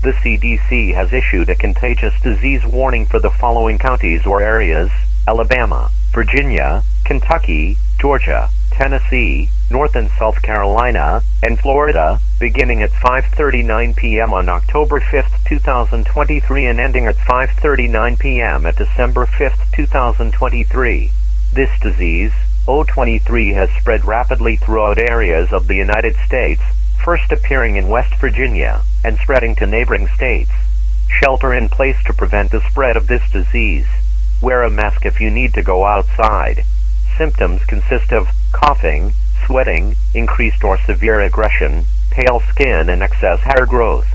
The CDC has issued a contagious disease warning for the following counties or areas: Alabama, Virginia, Kentucky, Georgia, Tennessee, North and South Carolina, and Florida, beginning at 5:39 p.m. on October 5, 2023 and ending at 5:39 p.m. at December 5, 2023. This disease, O23, has spread rapidly throughout areas of the United States, first appearing in West Virginia and spreading to neighboring states. Shelter in place to prevent the spread of this disease. Wear a mask if you need to go outside. Symptoms consist of coughing, sweating, increased or severe aggression, pale skin, and excess hair growth.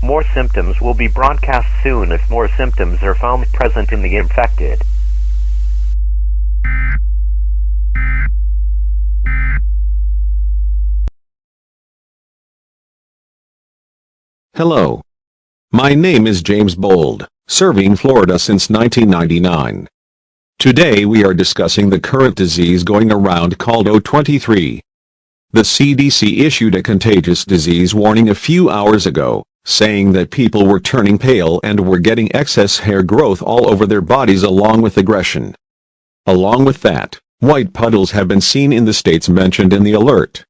More symptoms will be broadcast soon if more symptoms are found present in the infected. Hello. My name is James Bold, serving Florida since 1999. Today we are discussing the current disease going around called O23. The CDC issued a contagious disease warning a few hours ago, saying that people were turning pale and were getting excess hair growth all over their bodies along with aggression. Along with that, white puddles have been seen in the states mentioned in the alert.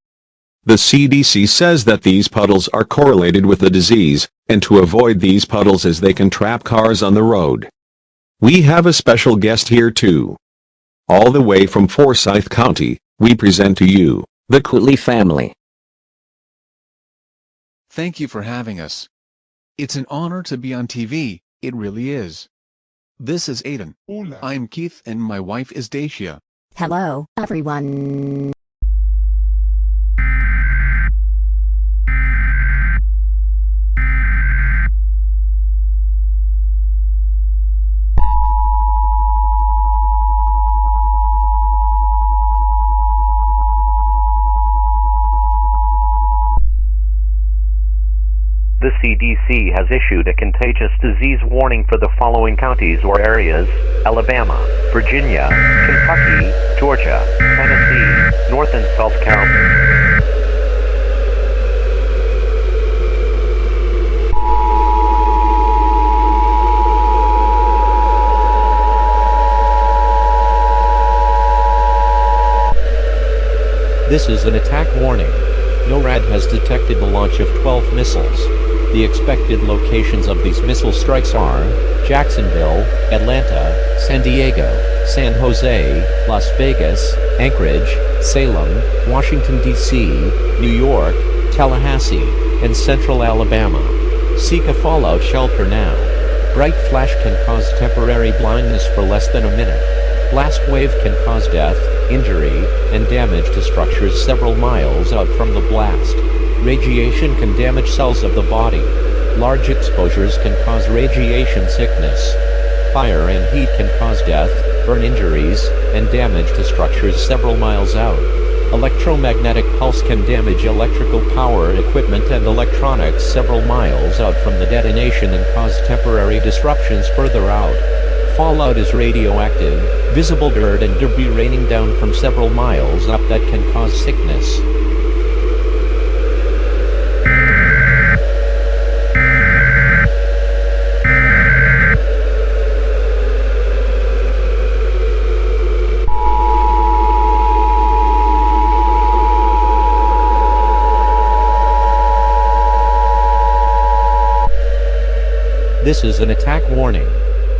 The CDC says that these puddles are correlated with the disease, and to avoid these puddles as they can trap cars on the road. We have a special guest here too. All the way from Forsyth County, we present to you, the Cooley family. Thank you for having us. It's an honor to be on TV, it really is. This is Aiden. Hola. I'm Keith and my wife is Dacia. Hello, everyone. The CDC has issued a contagious disease warning for the following counties or areas: Alabama, Virginia, Kentucky, Georgia, Tennessee, North and South Carolina. This is an attack warning. NORAD has detected the launch of 12 missiles. The expected locations of these missile strikes are Jacksonville, Atlanta, San Diego, San Jose, Las Vegas, Anchorage, Salem, Washington, D.C., New York, Tallahassee, and Central Alabama. Seek a fallout shelter now. Bright flash can cause temporary blindness for less than a minute. Blast wave can cause death, injury, and damage to structures several miles out from the blast. Radiation can damage cells of the body. Large exposures can cause radiation sickness. Fire and heat can cause death, burn injuries, and damage to structures several miles out. Electromagnetic pulse can damage electrical power equipment and electronics several miles out from the detonation and cause temporary disruptions further out. Fallout is radioactive, visible dirt and debris raining down from several miles up that can cause sickness. This is an attack warning.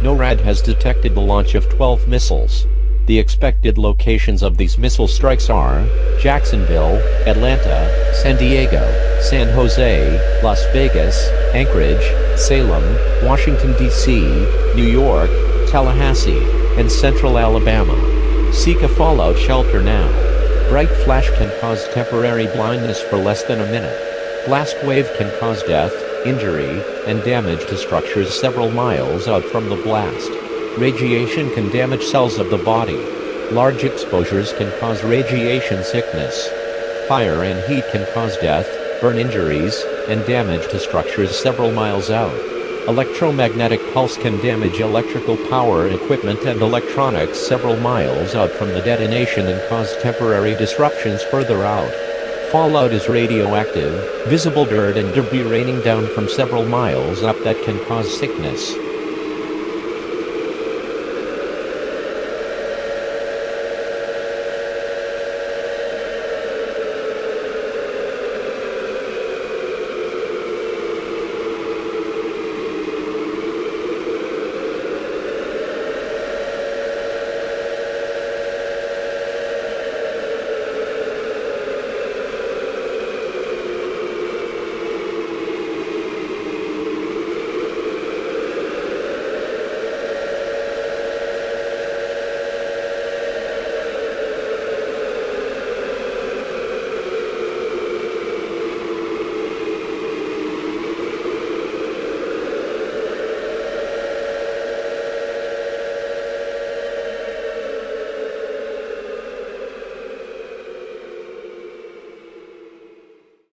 NORAD has detected the launch of 12 missiles. The expected locations of these missile strikes are Jacksonville, Atlanta, San Diego, San Jose, Las Vegas, Anchorage, Salem, Washington, D.C., New York, Tallahassee, and Central Alabama. Seek a fallout shelter now. Bright flash can cause temporary blindness for less than a minute. Blast wave can cause death, injury, and damage to structures several miles out from the blast. Radiation can damage cells of the body. Large exposures can cause radiation sickness. Fire and heat can cause death, burn injuries, and damage to structures several miles out. Electromagnetic pulse can damage electrical power equipment and electronics several miles out from the detonation and cause temporary disruptions further out. Fallout is radioactive, visible dirt and debris raining down from several miles up that can cause sickness,